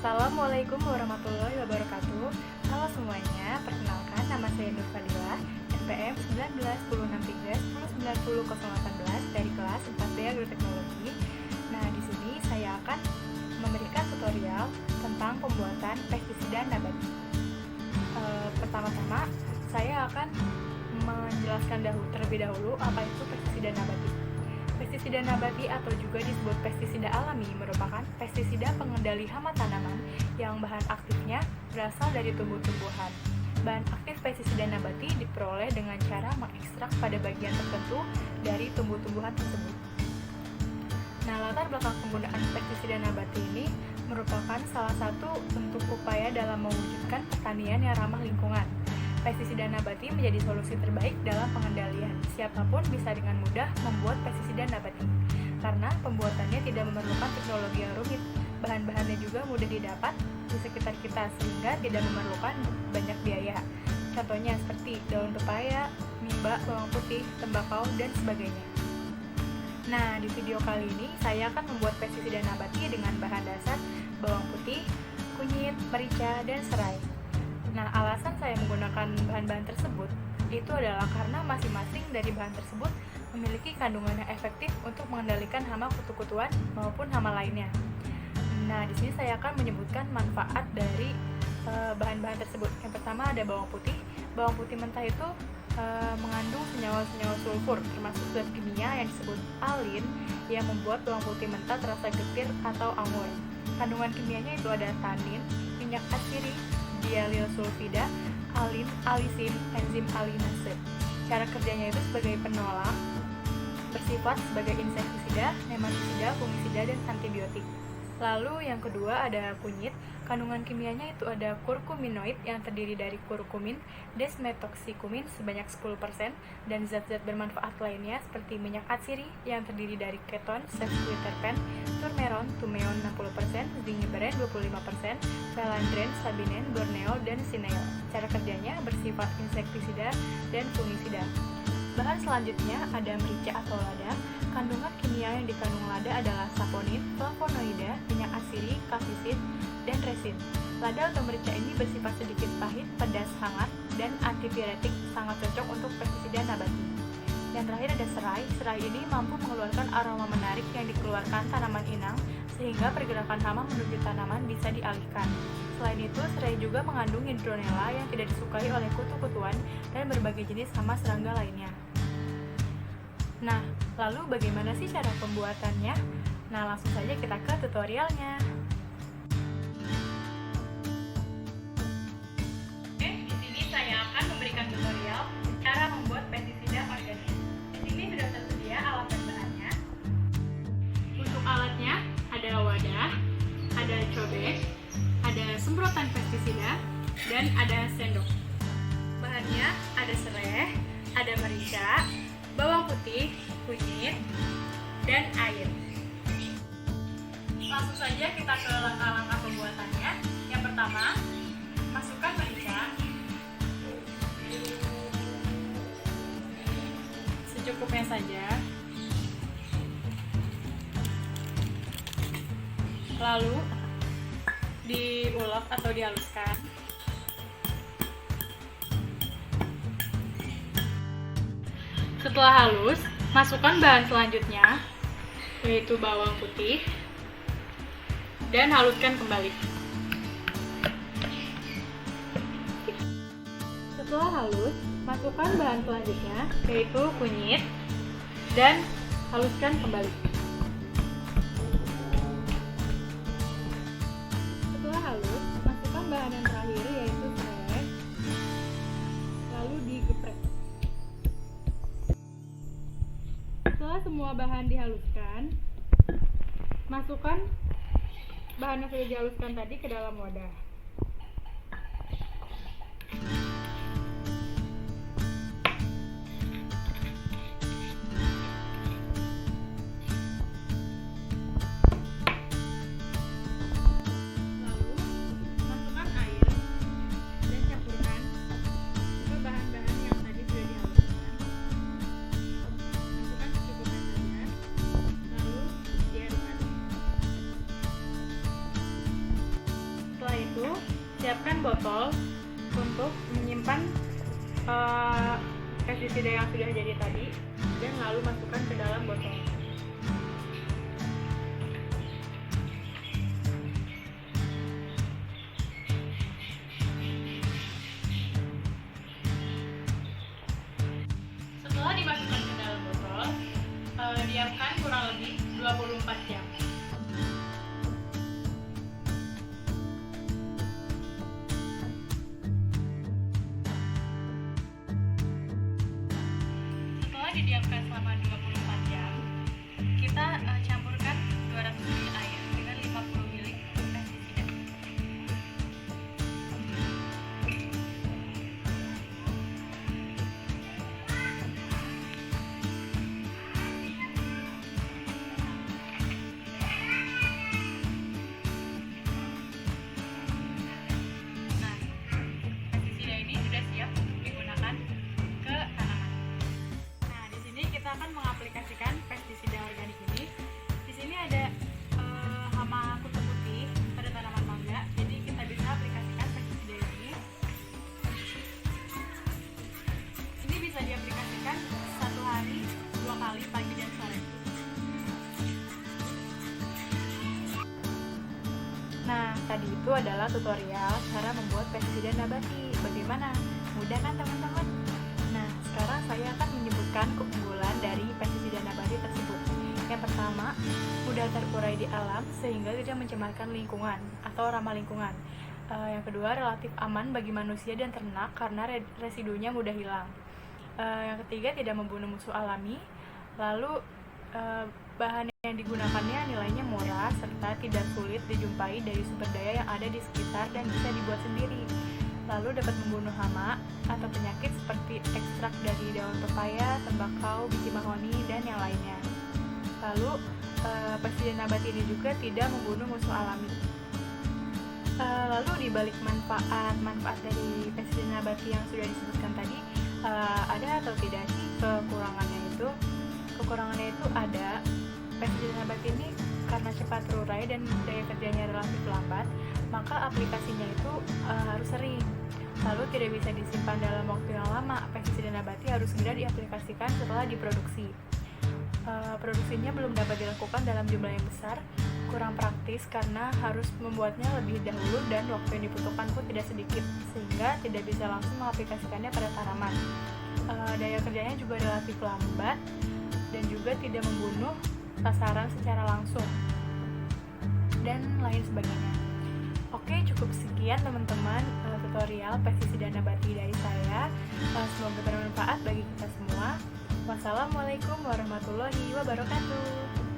Assalamualaikum warahmatullahi wabarakatuh. Halo semuanya, perkenalkan nama saya Nur Fadila, NPM 19 1063 109018 dari kelas 4D Agroteknologi. Nah, di sini saya akan memberikan tutorial tentang pembuatan pestisida nabati. Pertama-tama, saya akan menjelaskan terlebih dahulu apa itu pestisida nabati. Pestisida nabati atau juga disebut pestisida alami merupakan pestisida pengendali hama tanaman yang bahan aktifnya berasal dari tumbuh-tumbuhan. Bahan aktif pestisida nabati diperoleh dengan cara mengekstrak pada bagian tertentu dari tumbuh-tumbuhan tersebut. Nah, latar belakang penggunaan pestisida nabati ini merupakan salah satu bentuk upaya dalam mewujudkan pertanian yang ramah lingkungan. Pestisida nabati menjadi solusi terbaik dalam pengendalian. Siapapun bisa dengan mudah membuat pestisida nabati, karena pembuatannya tidak memerlukan teknologi yang rumit. Bahan-bahannya juga mudah didapat di sekitar kita, sehingga tidak memerlukan banyak biaya. Contohnya seperti daun pepaya, mimba, bawang putih, tembakau, dan sebagainya. Nah, di video kali ini saya akan membuat pestisida nabati dengan bahan dasar bawang putih, kunyit, merica, dan serai. Nah, alasan saya menggunakan bahan-bahan tersebut itu adalah karena masing-masing dari bahan tersebut memiliki kandungan yang efektif untuk mengendalikan hama kutu-kutuan maupun hama lainnya. Nah, di sini saya akan menyebutkan manfaat dari bahan-bahan tersebut. Yang pertama ada bawang putih. Bawang putih mentah itu mengandung senyawa-senyawa sulfur, termasuk zat kimia yang disebut alin yang membuat bawang putih mentah terasa getir atau anggur. Kandungan kimianya itu ada tanin, minyak atsiri, dialil sulfida, alin, alisin, enzim alinase. Cara kerjanya itu sebagai penolak, bersifat sebagai insektisida, nematisida, fungisida, dan antibiotik. Lalu yang kedua ada kunyit. Kandungan kimianya itu ada kurkuminoid yang terdiri dari kurkumin, desmethoxycumin sebanyak 10%, dan zat-zat bermanfaat lainnya seperti minyak atsiri yang terdiri dari keton, sesquiterpen, turmeron, tumeon 60%, zingiberin 25%, pelandren, sabinen, borneo, dan sineol. Cara kerjanya bersifat insektisida dan fungisida. Bahan selanjutnya ada merica atau lada. Kandungan kimia yang dikandung lada adalah saponin, flavonoida, minyak atsiri, kapsisin, dan resin. Lada atau merica ini bersifat sedikit pahit, pedas, hangat, dan antipiretik, sangat cocok untuk pestisida nabati. Yang terakhir ada serai. Serai ini mampu mengeluarkan aroma menarik yang dikeluarkan tanaman inang, sehingga pergerakan hama menuju tanaman bisa dialihkan. Selain itu, serai juga mengandung hidronella yang tidak disukai oleh kutu-kutuan dan berbagai jenis hama serangga lainnya. Nah, lalu bagaimana sih cara pembuatannya? Nah, langsung saja kita ke tutorialnya. Oke, di sini saya akan memberikan tutorial cara membuat pestisida organik. Di sini sudah tersedia alat dan bahannya. Untuk alatnya ada wadah, ada cobek, ada semprotan pestisida, dan ada sendok. Bahannya ada serai, ada merica, bawang putih, kunyit, dan air. Langsung saja kita ke langkah-langkah pembuatannya. Yang pertama, masukkan merica secukupnya saja. Lalu diulek atau dihaluskan. Setelah halus, masukkan bahan selanjutnya, yaitu bawang putih, dan haluskan kembali. Setelah halus, masukkan bahan selanjutnya, yaitu kunyit, dan haluskan kembali. Setelah halus, masukkan bahan yang terakhir, yaitu serai, lalu digeprek. Setelah semua bahan dihaluskan, masukkan bahan yang sudah dihaluskan tadi ke dalam wadah. Lalu, masukkan air dan campurkan ke bahan-bahan yang tadi sudah dihaluskan. Masukkan secukupnya saja, lalu diaduk-aduk. botol untuk menyimpan pestisida yang sudah jadi tadi dan lalu masukkan ke dalam botol. Setelah dimasukkan ke dalam botol, diamkan kurang lebih 24 jam. Setelah didiamkan selama 24 jam, kita campurkan 200 ml air dengan 50 ml pestisida. Nah, pestisida ini sudah siap untuk digunakan ke tanaman. Nah, di sini kita akan mengaplikasikan pestisida organik ini. Di sini ada hama kutu putih pada tanaman mangga. Jadi kita bisa aplikasikan pestisida ini. Ini bisa diaplikasikan 1 hari 2 kali pagi dan sore. Nah, tadi itu adalah tutorial cara membuat pestisida nabati. Bagaimana? Mudah kan teman-teman? Nah, sekarang saya akan menyebutkan keunggulan dari pestisida nabati tersebut. Yang pertama, mudah terurai di alam sehingga tidak mencemarkan lingkungan atau ramah lingkungan. Yang kedua, relatif aman bagi manusia dan ternak karena residunya mudah hilang. Yang ketiga, tidak membunuh musuh alami. Lalu, bahan yang digunakannya nilainya murah serta tidak sulit dijumpai dari sumber daya yang ada di sekitar dan bisa dibuat sendiri. Lalu dapat membunuh hama atau penyakit seperti ekstrak dari daun pepaya, tembakau, biji mahoni, dan yang lainnya. Lalu pestisida nabati ini juga tidak membunuh musuh alami. Lalu dibalik manfaat dari pestisida nabati yang sudah disebutkan tadi, ada atau tidak sih kekurangannya itu? Kekurangannya itu ada. Pestisida nabati ini karena cepat terurai dan daya kerjanya relatif lambat, maka aplikasinya itu harus sering. Lalu tidak bisa disimpan dalam waktu yang lama. Pestisida nabati harus segera diaplikasikan setelah diproduksi. Produksinya belum dapat dilakukan dalam jumlah yang besar, kurang praktis karena harus membuatnya lebih dahulu dan waktu yang dibutuhkan pun tidak sedikit, sehingga tidak bisa langsung mengaplikasikannya pada tanaman. Daya kerjanya juga relatif lambat dan juga tidak membunuh sasaran secara langsung dan lain sebagainya. Oke, cukup sekian teman-teman tutorial pestisida nabati dari saya. Semoga bermanfaat bagi kita semua. Wassalamualaikum warahmatullahi wabarakatuh.